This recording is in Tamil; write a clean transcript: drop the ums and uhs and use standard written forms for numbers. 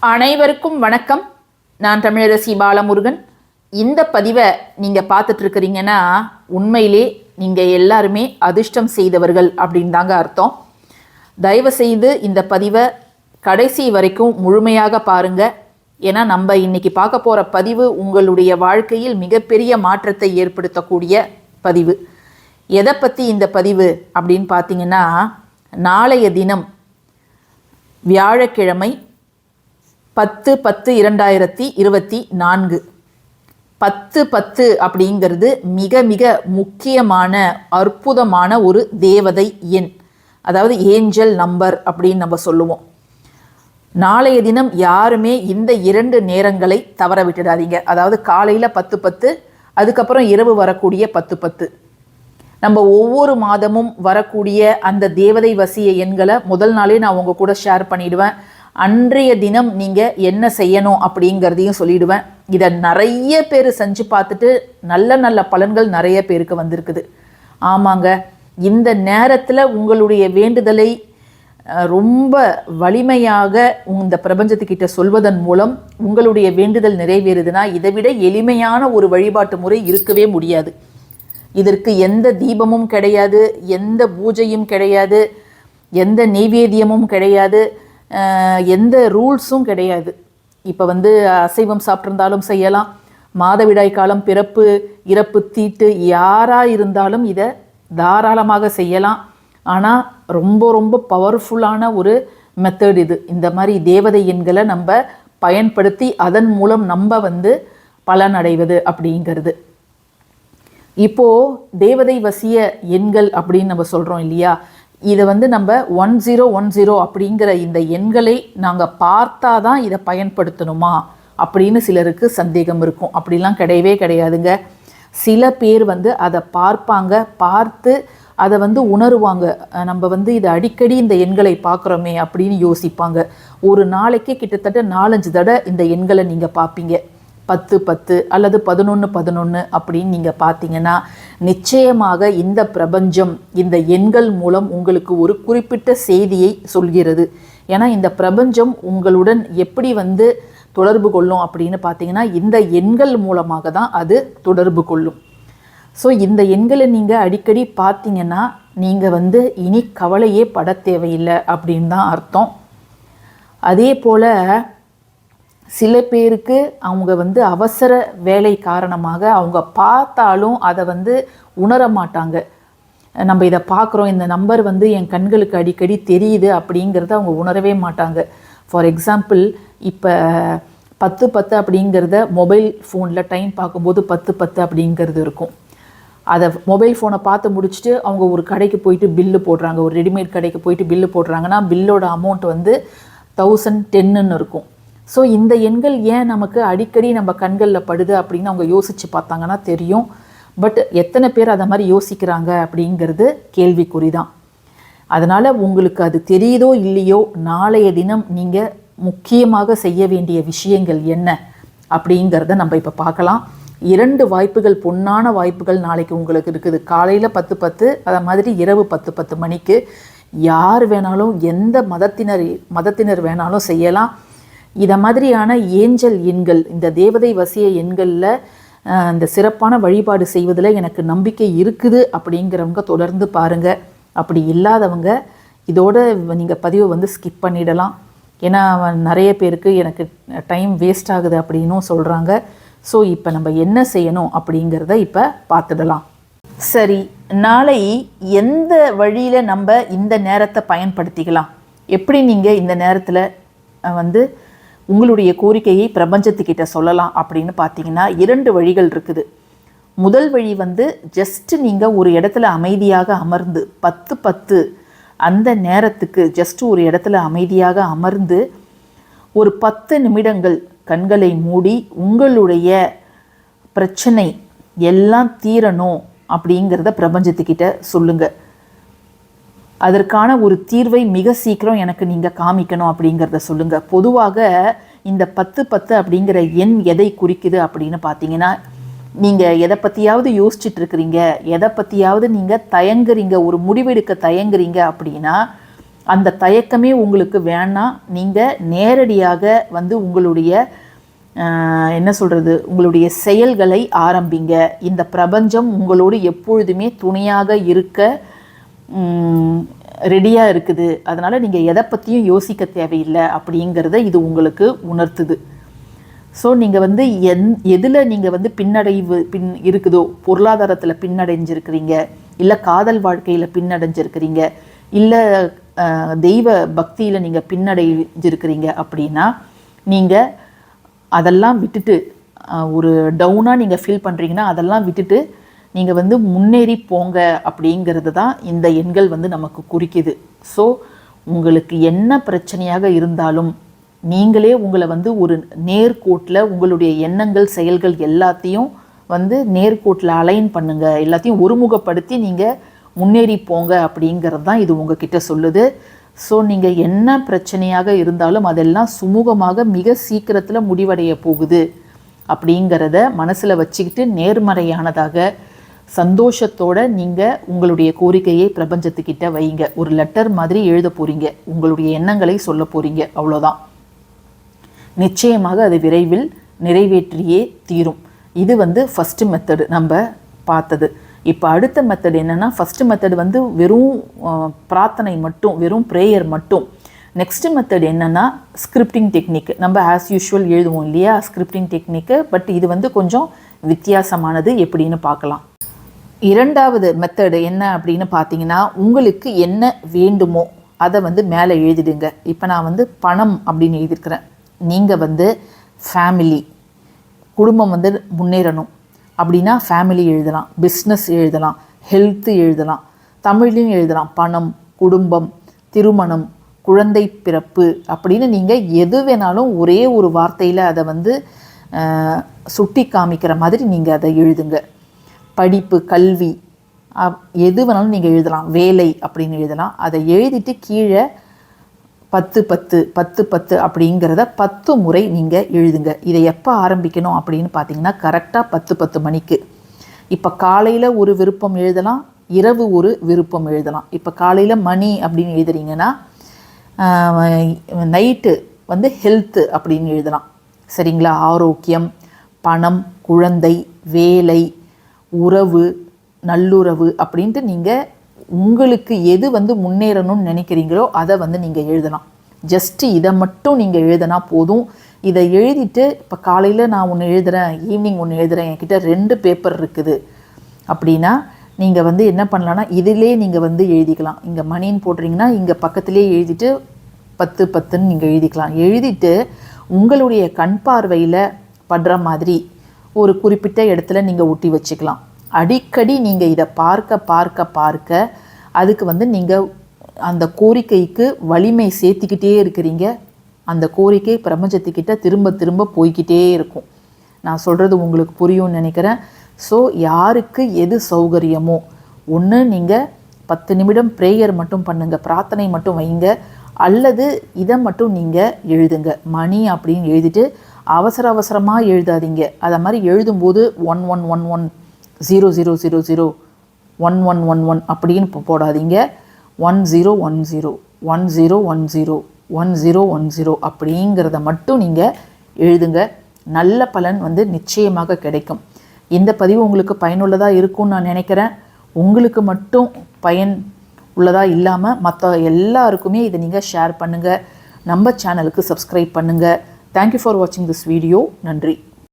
அனைவருக்கும் வணக்கம். நான் தமிழரசி பாலமுருகன். இந்த பதிவை நீங்கள் பார்த்துட்ருக்கிறீங்கன்னா உண்மையிலே நீங்கள் எல்லாருமே அதிர்ஷ்டம் செய்தவர்கள் அப்படின்னு தாங்க அர்த்தம். தயவுசெய்து இந்த பதிவை கடைசி வரைக்கும் முழுமையாக பாருங்கள். ஏன்னா நம்ம இன்றைக்கி பார்க்க போகிற பதிவு உங்களுடைய வாழ்க்கையில் மிகப்பெரிய மாற்றத்தை ஏற்படுத்தக்கூடிய பதிவு. எதை பற்றி இந்த பதிவு அப்படின்னு பார்த்தீங்கன்னா, நாளைய தினம் வியாழக்கிழமை 10/10/2024 10/10 அப்படிங்கிறது மிக மிக முக்கியமான அற்புதமான ஒரு தேவதை எண், அதாவது ஏஞ்சல் நம்பர் அப்படின்னு நம்ம சொல்லுவோம். நாளைய தினம் யாருமே இந்த 2 நேரங்களை தவற விட்டுடாதீங்க. அதாவது காலையில் 10/10, அதுக்கப்புறம் இரவு வரக்கூடிய 10/10. நம்ம ஒவ்வொரு மாதமும் வரக்கூடிய அந்த தேவதை வசிய எண்களை முதல் நாளே நான் உங்கள் கூட ஷேர் பண்ணிவிடுவேன். அன்றைய தினம் நீங்கள் என்ன செய்யணும் அப்படிங்கிறதையும் சொல்லிவிடுவேன். இதை நிறைய பேர் செஞ்சு பார்த்துட்டு நல்ல நல்ல பலன்கள் நிறைய பேருக்கு வந்திருக்குது. ஆமாங்க, இந்த நேரத்தில் உங்களுடைய வேண்டுதலை ரொம்ப வலிமையாக இந்த பிரபஞ்சத்துக்கிட்ட சொல்வதன் மூலம் உங்களுடைய வேண்டுதல் நிறைவேறுதுன்னா இதை விட எளிமையான ஒரு வழிபாட்டு முறை இருக்கவே முடியாது. இதற்கு எந்த தீபமும் கிடையாது, எந்த பூஜையும் கிடையாது, எந்த நெய்வேத்தியமும் கிடையாது, எந்த ரூல்ஸும் கிடையாது. இப்போ அசைவம் சாப்பிட்ருந்தாலும் செய்யலாம். மாதவிடாய் காலம், பிறப்பு, இறப்பு, தீட்டு யாராக இருந்தாலும் இதை தாராளமாக செய்யலாம். ஆனால் ரொம்ப ரொம்ப பவர்ஃபுல்லான ஒரு மெத்தட் இது. இந்த மாதிரி தேவதை எண்களை நம்ம பயன்படுத்தி அதன் மூலம் நம்ம பலனடைவது அப்படிங்கிறது. இப்போது தேவதை வசிய எண்கள் அப்படின்னு நம்ம சொல்கிறோம் இல்லையா, இதை நம்ம 1010 அப்படிங்கிற இந்த எண்களை நாங்கள் பார்த்தா தான் இதை பயன்படுத்தணுமா அப்படின்னு சிலருக்கு சந்தேகம் இருக்கும். அப்படிலாம் கிடையவே கிடையாதுங்க. சில பேர் அதை பார்ப்பாங்க, பார்த்து அதை உணருவாங்க. நம்ம இதை அடிக்கடி இந்த எண்களை பார்க்குறோமே அப்படின்னு யோசிப்பாங்க. ஒரு நாளைக்கு கிட்டத்தட்ட 4-5 தடவை இந்த எண்களை நீங்கள் பார்ப்பீங்க. 10/10 அல்லது 11/11 அப்படின்னு நீங்கள் பார்த்தீங்கன்னா நிச்சயமாக இந்த பிரபஞ்சம் இந்த எண்கள் மூலம் உங்களுக்கு ஒரு குறிப்பிட்ட செய்தியை சொல்கிறது. ஏன்னா இந்த பிரபஞ்சம் உங்களுடன் எப்படி தொடர்பு கொள்ளும் அப்படின்னு பார்த்தீங்கன்னா இந்த எண்கள் மூலமாக தான் அது தொடர்பு கொள்ளும். ஸோ இந்த எண்களை நீங்கள் அடிக்கடி பார்த்தீங்கன்னா நீங்கள் இனி கவலையே பட தேவையில்லை அப்படின்னு தான் அர்த்தம். அதே போல் சில பேருக்கு அவங்க அவசர வேலை காரணமாக அவங்க பார்த்தாலும் அதை உணர மாட்டாங்க. நம்ம இதை பார்க்குறோம், இந்த நம்பர் என் கண்களுக்கு அடிக்கடி தெரியுது அப்படிங்கிறத அவங்க உணரவே மாட்டாங்க. ஃபார் எக்ஸாம்பிள், இப்போ 10/10 அப்படிங்கிறத மொபைல் ஃபோனில் டைம் பார்க்கும்போது 10/10 அப்படிங்கிறது இருக்கும். அதை மொபைல் ஃபோனை பார்த்து முடிச்சுட்டு அவங்க ஒரு கடைக்கு போயிட்டு பில்லு போடுறாங்க. ஒரு ரெடிமேட் கடைக்கு போயிட்டு பில்லு போடுறாங்கன்னா பில்லோட அமௌண்ட் 1010ன்னு இருக்கும். ஸோ இந்த எண்கள் ஏன் நமக்கு அடிக்கடி நம்ம கண்களில் படுது அப்படின்னு அவங்க யோசித்து பார்த்தாங்கன்னா தெரியும். பட் எத்தனை பேர் அதை மாதிரி யோசிக்கிறாங்க அப்படிங்கிறது கேள்விக்குறி தான். அதனால் உங்களுக்கு அது தெரியுதோ இல்லையோ, நாளைய தினம் நீங்கள் முக்கியமாக செய்ய வேண்டிய விஷயங்கள் என்ன அப்படிங்கிறத நம்ம இப்போ பார்க்கலாம். 2 வாய்ப்புகள், பொன்னான வாய்ப்புகள் நாளைக்கு உங்களுக்கு இருக்குது. காலையில் 10/10, அதை மாதிரி இரவு 10:10 மணிக்கு யார் வேணாலும் எந்த மதத்தினர் வேணாலும் செய்யலாம். இதை மாதிரியான ஏஞ்சல் எண்கள், இந்த தேவதை வசிய எண்களில் இந்த சிறப்பான வழிபாடு செய்வதில் எனக்கு நம்பிக்கை இருக்குது அப்படிங்கிறவங்க தொடர்ந்து பாருங்கள். அப்படி இல்லாதவங்க இதோட நீங்கள் பதிவை ஸ்கிப் பண்ணிடலாம். ஏன்னா நிறைய பேருக்கு எனக்கு டைம் வேஸ்ட் ஆகுது அப்படின்னும் சொல்கிறாங்க. ஸோ இப்போ நம்ம என்ன செய்யணும் அப்படிங்கிறத இப்போ பார்த்துடலாம். சரி, நாளை எந்த வழியில் நம்ம இந்த நேரத்தை பயன்படுத்திக்கலாம்? எப்படி நீங்கள் இந்த நேரத்தில் உங்களுடைய கோரிக்கையை பிரபஞ்சத்துக்கிட்ட சொல்லலாம் அப்படின்னு பார்த்தீங்கன்னா 2 வழிகள் இருக்குது. முதல் வழி ஜஸ்ட் நீங்கள் ஒரு இடத்துல அமைதியாக அமர்ந்து 10/10 அந்த நேரத்துக்கு ஜஸ்ட் ஒரு இடத்துல அமைதியாக அமர்ந்து ஒரு 10 நிமிடங்கள் கண்களை மூடி உங்களுடைய பிரச்சனை எல்லாம் தீரணும் அப்படிங்கிறத பிரபஞ்சத்துக்கிட்ட சொல்லுங்கள். அதற்கான ஒரு தீர்வை மிக சீக்கிரம் எனக்கு நீங்கள் காமிக்கணும் அப்படிங்கிறத சொல்லுங்கள். பொதுவாக இந்த 10/10 அப்படிங்கிற எண் எதை குறிக்குது அப்படின்னு பார்த்தீங்கன்னா, நீங்கள் எதை பற்றியாவது யோசிச்சுட்டு இருக்கிறீங்க, எதை பற்றியாவது நீங்கள் தயங்குறீங்க, ஒரு முடிவெடுக்க தயங்குறீங்க அப்படின்னா அந்த தயக்கமே உங்களுக்கு வேணாம். நீங்கள் நேரடியாக வந்து உங்களுடைய என்ன சொல்கிறது, உங்களுடைய செயல்களை ஆரம்பிங்க. இந்த பிரபஞ்சம் உங்களோடு எப்பொழுதுமே துணையாக இருக்க ரெடியாக இருக்குது. அதனால் நீங்கள் எதை பற்றியும் யோசிக்க தேவையில்லை அப்படிங்கிறத இது உங்களுக்கு உணர்த்துது. ஸோ நீங்கள் வந்து எதில் நீங்கள் வந்து பின்னடைவு இருக்குதோ, பொருளாதாரத்தில் பின்னடைஞ்சிருக்கிறீங்க, இல்லை காதல் வாழ்க்கையில் பின்னடைஞ்சிருக்கிறீங்க, இல்லை தெய்வ பக்தியில் நீங்கள் பின்னடைஞ்சிருக்கிறீங்க அப்படின்னா நீங்கள் அதெல்லாம் விட்டுட்டு, ஒரு டவுனாக நீங்கள் ஃபீல் பண்ணுறீங்கன்னா அதெல்லாம் விட்டுட்டு நீங்கள் வந்து முன்னேறி போங்க அப்படிங்கிறது தான் இந்த எண்கள் வந்து நமக்கு குறிக்குது. ஸோ உங்களுக்கு என்ன பிரச்சனையாக இருந்தாலும் நீங்களே உங்களை வந்து ஒரு நேர்கோட்டில் உங்களுடைய எண்ணங்கள் செயல்கள் எல்லாத்தையும் வந்து நேர்கோட்டில் அலைன் பண்ணுங்கள், எல்லாத்தையும் ஒருமுகப்படுத்தி நீங்கள் முன்னேறி போங்க அப்படிங்கிறது தான் இது உங்ககிட்ட சொல்லுது. ஸோ நீங்கள் என்ன பிரச்சனையாக இருந்தாலும் அதெல்லாம் சுமூகமாக மிக சீக்கிரத்தில் முடிவடைய போகுது அப்படிங்கிறத மனசில் வச்சுக்கிட்டு நேர்மறையானதாக சந்தோஷத்தோடு நீங்கள் உங்களுடைய கோரிக்கையை பிரபஞ்சத்துக்கிட்ட வைங்க. ஒரு லெட்டர் மாதிரி எழுத போகிறீங்க, உங்களுடைய எண்ணங்களை சொல்ல போகிறீங்க, அவ்வளோதான். நிச்சயமாக அது விரைவில் நிறைவேற்றியே தீரும். இது வந்து ஃபஸ்ட்டு மெத்தடு நம்ம பார்த்தது. இப்போ அடுத்த மெத்தட் என்னென்னா, ஃபஸ்ட்டு மெத்தட் வந்து வெறும் பிரார்த்தனை மட்டும், வெறும் ப்ரேயர் மட்டும். நெக்ஸ்ட்டு மெத்தட் என்னென்னா ஸ்கிரிப்டிங் டெக்னிக். நம்ம ஆஸ் யூஷுவல் எழுதுவோம் இல்லையா, ஸ்கிரிப்டிங் டெக்னிக்கு. பட் இது வந்து கொஞ்சம் வித்தியாசமானது. எப்படின்னு பார்க்கலாம். இரண்டாவது மெத்தடு என்ன அப்படின்னு பார்த்தீங்கன்னா, உங்களுக்கு என்ன வேண்டுமோ அதை வந்து மேலே எழுதிடுங்க. இப்போ நான் வந்து பணம் அப்படின்னு எழுதியிருக்கிறேன். நீங்கள் வந்து ஃபேமிலி, குடும்பம் வந்து முன்னேறணும் அப்படின்னா ஃபேமிலி எழுதலாம், பிஸ்னஸ் எழுதலாம், ஹெல்த்து எழுதலாம், தமிழ்லையும் எழுதலாம். பணம், குடும்பம், திருமணம், குழந்தை பிறப்பு அப்படின்னு நீங்கள் எது வேணாலும் ஒரே ஒரு வார்த்தையில் அதை வந்து சுட்டி காமிக்கிற மாதிரி நீங்கள் அதை எழுதுங்க. படிப்பு, கல்வி, எது வேணாலும் நீங்கள் எழுதலாம். வேலை அப்படின்னு எழுதலாம். அதை எழுதிட்டு கீழே 10 10 10 10 அப்படிங்கிறத 10 முறை நீங்கள் எழுதுங்க. இதை எப்போ ஆரம்பிக்கணும் அப்படின்னு பார்த்தீங்கன்னா, கரெக்டாக 10 10 மணிக்கு. இப்போ காலையில் ஒரு விருப்பம் எழுதலாம், இரவு ஒரு விருப்பம் எழுதலாம். இப்போ காலையில் மணி அப்படின்னு எழுதுறீங்கன்னா நைட்டு வந்து ஹெல்த்து அப்படின்னு எழுதலாம். சரிங்களா? ஆரோக்கியம், பணம், குழந்தை, வேலை, உறவு, நல்லுறவு அப்படின்ட்டு நீங்கள் உங்களுக்கு எது வந்து முன்னேறணும்னு நினைக்கிறீங்களோ அதை வந்து நீங்கள் எழுதலாம். ஜஸ்ட்டு இதை மட்டும் நீங்கள் எழுதினா போதும். இதை எழுதிட்டு இப்போ காலையில் நான் ஒன்று எழுதுகிறேன், ஈவினிங் ஒன்று எழுதுகிறேன், என்கிட்ட 2 பேப்பர் இருக்குது அப்படின்னா நீங்கள் வந்து என்ன பண்ணலான்னா, இதிலே நீங்கள் வந்து எழுதிக்கலாம். இங்கே மணின்னு போடுறீங்கன்னா இங்கே பக்கத்துலேயே எழுதிட்டு 10 10ன்னு நீங்கள் எழுதிக்கலாம். எழுதிட்டு உங்களுடைய கண் பார்வையில் படுற மாதிரி ஒரு குறிப்பிட்ட இடத்துல நீங்கள் ஒட்டி வச்சுக்கலாம். அடிக்கடி நீங்கள் இதை பார்க்க பார்க்க பார்க்க அதுக்கு வந்து நீங்கள் அந்த கோரிக்கைக்கு வலிமை சேர்த்துக்கிட்டே இருக்கிறீங்க. அந்த கோரிக்கை பிரபஞ்சத்துக்கிட்ட திரும்ப திரும்ப போய்கிட்டே இருக்கும். நான் சொல்கிறது உங்களுக்கு புரியும்னு நினைக்கிறேன். ஸோ யாருக்கு எது சௌகரியமோ, ஒன்று நீங்கள் 10 நிமிடம் ப்ரேயர் மட்டும் பண்ணுங்கள், பிரார்த்தனை மட்டும் வைங்க, அல்லது இதை மட்டும் நீங்கள் எழுதுங்க. மணி அப்படின்னு எழுதிட்டு அவசரமாக எழுதாதீங்க. அதை மாதிரி எழுதும்போது 1111 0000 1111 அப்படின்னு போடாதீங்க. 1010 1010 1010 அப்படிங்கிறத மட்டும் நீங்கள் எழுதுங்க. நல்ல பலன் வந்து நிச்சயமாக கிடைக்கும். இந்த பதிவு உங்களுக்கு பயனுள்ளதாக இருக்கும்னு நான் நினைக்கிறேன். உங்களுக்கு மட்டும் பயன் உள்ளதாக இல்லாமல் மற்ற எல்லாருக்குமே இதை நீங்கள் ஷேர் பண்ணுங்கள். நம்ம சேனலுக்கு சப்ஸ்கிரைப் பண்ணுங்கள். தேங்க்யூ ஃபார் வாட்சிங் திஸ் வீடியோ. நன்றி.